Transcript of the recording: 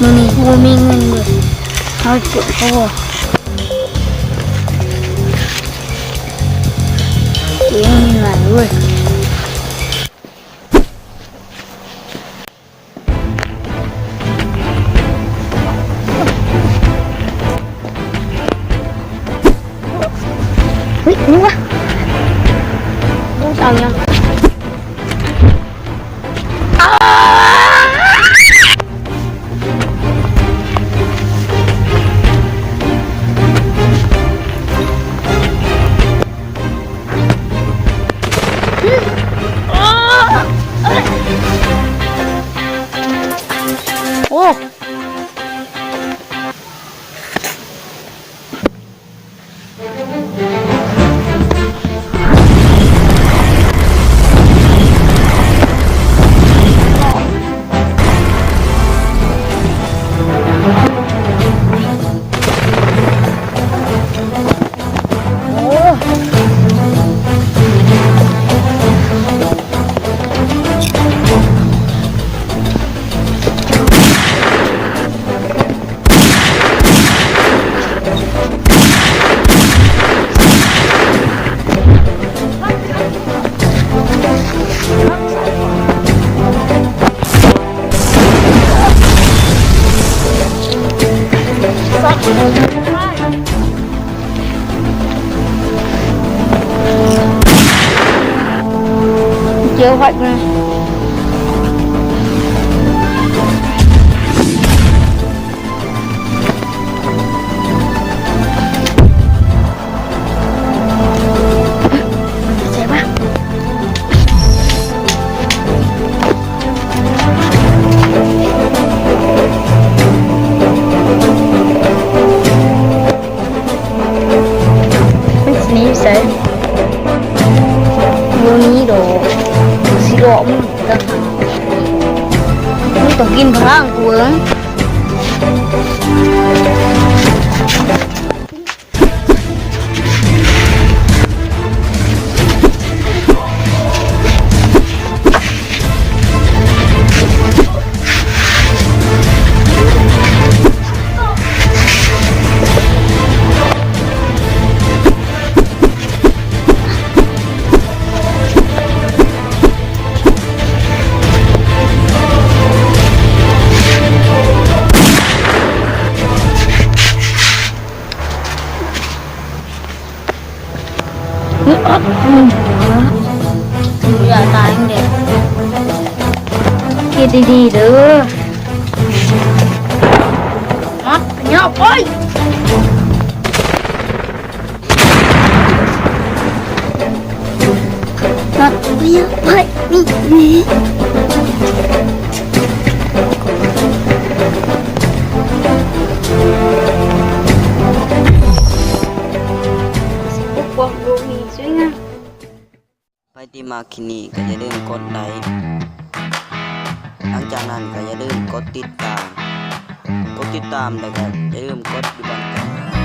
มันนี่กูมีเงินเลยเขาเก็บเขาบอกเลี้ยงไหนเว้ยเฮ้ยนี่วะดูจังยังโอ้เจอวัดมาใช่ปะไม่ใช่นี่ใช่โมนี่ดอกสิหลอมกันมึงต้องกินพลังกูเองอย่าตายเด็กคิดดีๆเด้อมัดเนาะไปมัดเนาะไปนี่ไปที่มาคลินิกก็อย่าลืมกดไลค์หลังจากนั้นก็อย่าลืมกดติดตามแล้วก็อย่าลืมกดติดตาม